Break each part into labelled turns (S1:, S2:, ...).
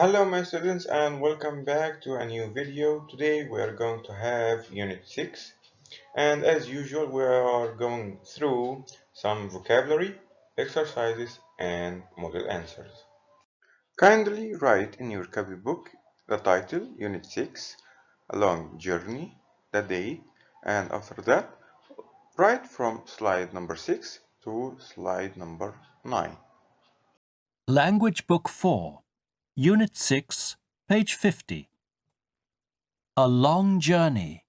S1: Hello my students and welcome back to a new video. Today we are going to have Unit 6 and as usual we are going through some vocabulary, exercises and model answers. Kindly write in your copybook the title Unit 6, A Long Journey, the date, and after that write from slide number 6 to slide number 9.
S2: Language Book 4, Unit 6, page 50. A Long Journey.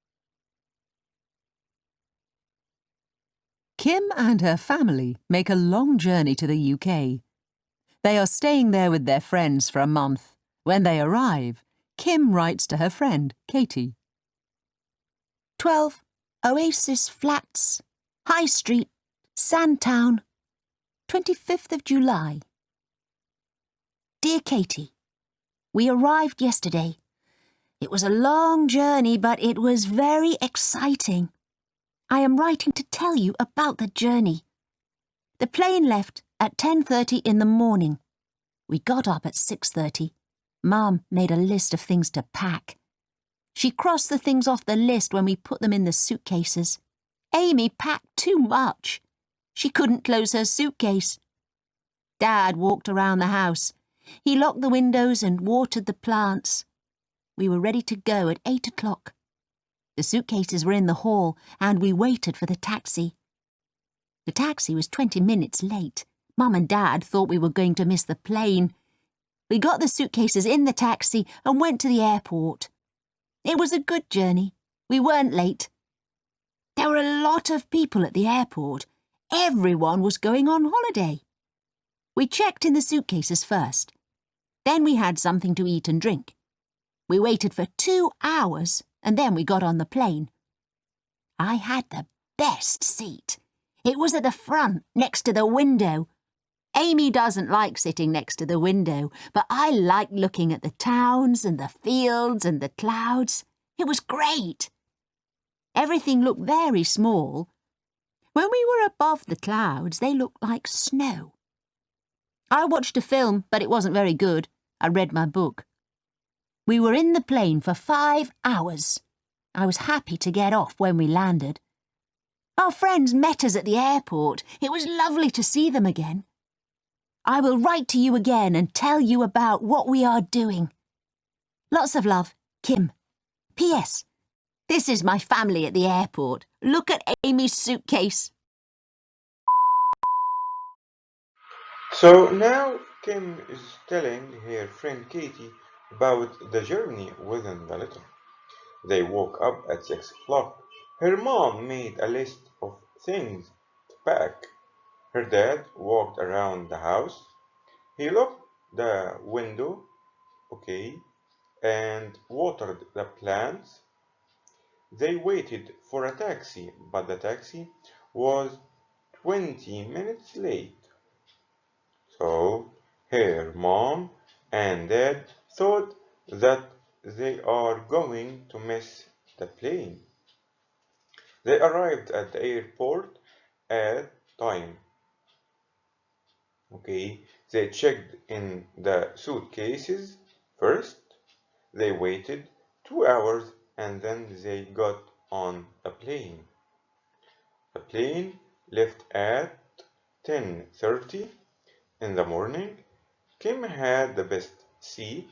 S3: Kim and her family make a long journey to the UK. They are staying there with their friends for a month. When they arrive, Kim writes to her friend, Katie. 12 Oasis Flats, High Street, Sandtown, 25th of July. Dear Katie, we arrived yesterday. It was a long journey, but it was very exciting. I am writing to tell you about the journey. The plane left at 10:30 in the morning. We got up at 6:30. Mum made a list of things to pack. She crossed the things off the list when we put them in the suitcases. Amy packed too much. She couldn't close her suitcase. Dad walked around the house. He locked the windows and watered the plants. We were ready to go at 8 o'clock. The suitcases were in the hall and we waited for the taxi. The taxi was 20 minutes late. Mum and Dad thought we were going to miss the plane. We got the suitcases in the taxi and went to the airport. It was a good journey. We weren't late. There were a lot of people at the airport. Everyone was going on holiday. We checked in the suitcases first. Then we had something to eat and drink. We waited for 2 hours and then we got on the plane. I had the best seat. It was at the front, next to the window. Amy doesn't like sitting next to the window, but I liked looking at the towns and the fields and the clouds. It was great. Everything looked very small. When we were above the clouds, they looked like snow. I watched a film, but it wasn't very good. I read my book. We were in the plane for 5 hours. I was happy to get off when we landed. Our friends met us at the airport. It was lovely to see them again. I will write to you again and tell you about what we are doing. Lots of love, Kim. P.S. This is my family at the airport. Look at Amy's suitcase.
S1: So now Kim is telling her friend Katie about the journey within the letter. They woke up at 6 o'clock. Her mom made a list of things to pack. Her dad walked around the house. He locked the window, and watered the plants. They waited for a taxi, but the taxi was 20 minutes late. So her mom and dad thought that they are going to miss the plane. They arrived at the airport at time. They checked in the suitcases first. They waited 2 hours and then they got on a plane. The plane left at 10:30 in the morning. Kim had the best seat.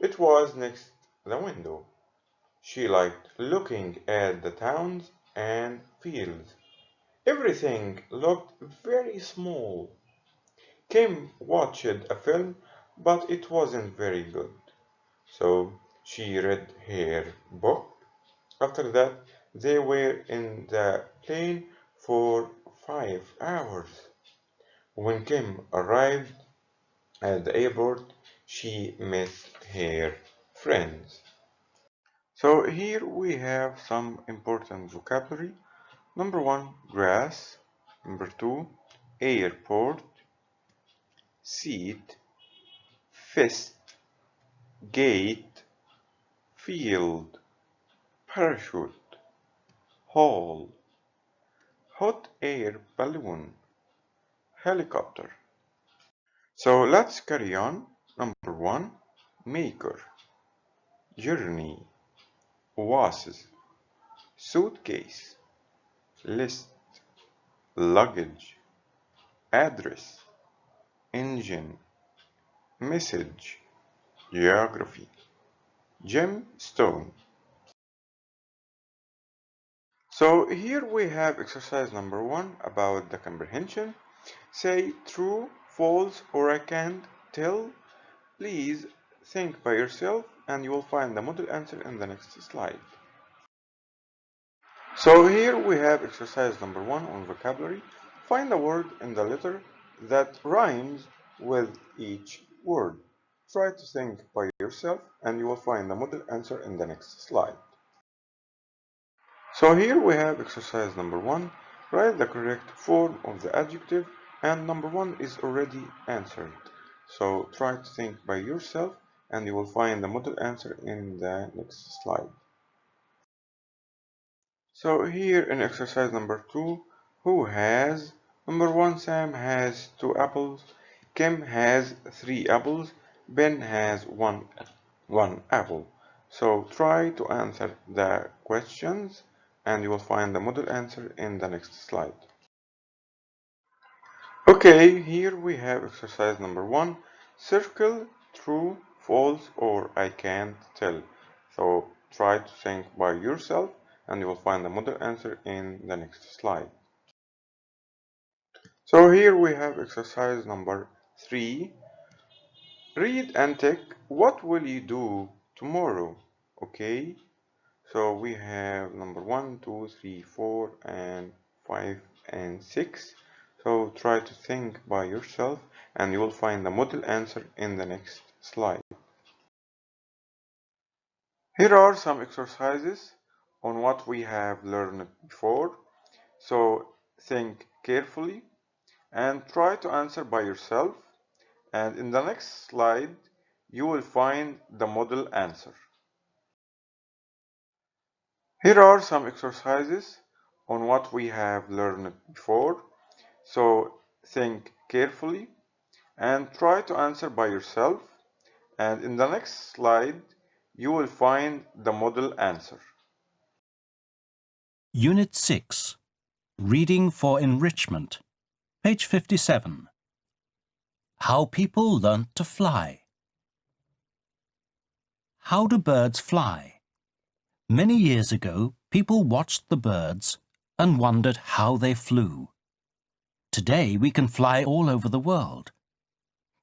S1: It was next the window. She liked looking at the towns and fields. Everything looked very small. Kim watched a film, but it wasn't very good. So she read her book. After that, they were in the plane for 5 hours. When Kim arrived at the airport, she met her friends. So here we have some important vocabulary. Number 1, grass. Number 2, airport. Seat, fist, gate, field, parachute, hall, hot air balloon, helicopter. So let's carry on. Number 1, maker, journey, oasis, suitcase, list, luggage, address, engine, message, geography, gemstone. So here we have exercise number 1 about the comprehension. Say true, false, or I can't tell. Please think by yourself and you will find the model answer in the next slide. So here we have exercise number 1 on vocabulary. Find a word in the letter that rhymes with each word. Try to think by yourself and you will find the model answer in the next slide. So here we have exercise number 1. Write the correct form of the adjective, and number 1 is already answered. So try to think by yourself and you will find the model answer in the next slide. So here in exercise number 2, who has? Number 1, Sam has 2 apples, Kim has 3 apples, Ben has one apple. So try to answer the questions and you will find the model answer in the next slide. Okay, here we have exercise number 1. Circle true, false, or I can't tell. So try to think by yourself and you will find the model answer in the next slide. So here we have exercise number 3. Read and tick, what will you do tomorrow? Okay, so we have number 1, 2, 3, 4, and 5, and 6. So try to think by yourself and you will find the model answer in the next slide. Here are some exercises on what we have learned before. So think carefully and try to answer by yourself. And in the next slide, you will find the model answer. Here are some exercises on what we have learned before. So think carefully and try to answer by yourself. And in the next slide, you will find the model answer.
S2: Unit 6, Reading for Enrichment, page 57. How people learnt to fly. How do birds fly? Many years ago, people watched the birds and wondered how they flew. Today, we can fly all over the world.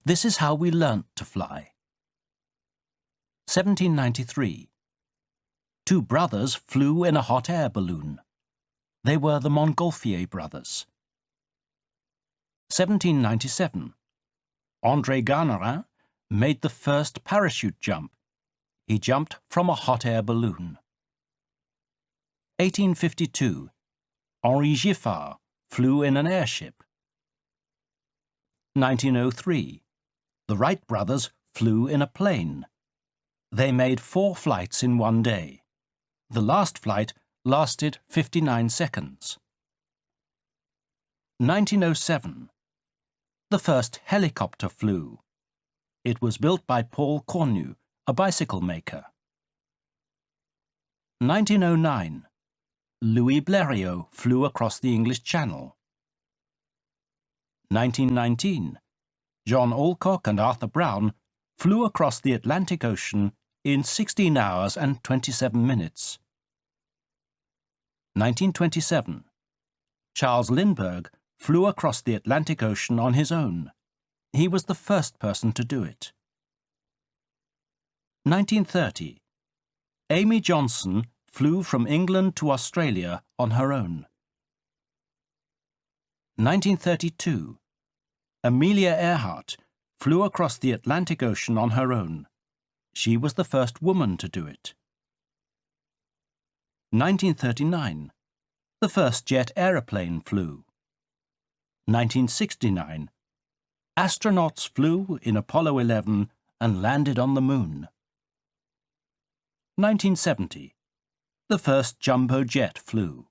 S2: This is how we learnt to fly. 1793. 2 brothers flew in a hot air balloon. They were the Montgolfier brothers. 1797. André Garnerin made the first parachute jump. He jumped from a hot air balloon. 1852. Henri Giffard flew in an airship. 1903. The Wright brothers flew in a plane. They made 4 flights in one day. The last flight lasted 59 seconds. 1907. The first helicopter flew. It was built by Paul Cornu, a bicycle maker. 1909. Louis Blériot flew across the English Channel. 1919. John Alcock and Arthur Brown flew across the Atlantic Ocean in 16 hours and 27 minutes. 1927. Charles Lindbergh flew across the Atlantic Ocean on his own. He was the first person to do it. 1930. Amy Johnson flew from England to Australia on her own. 1932. Amelia Earhart flew across the Atlantic Ocean on her own. She was the first woman to do it. 1939. The first jet aeroplane flew. 1969. Astronauts flew in Apollo 11 and landed on the moon. 1970. The first jumbo jet flew.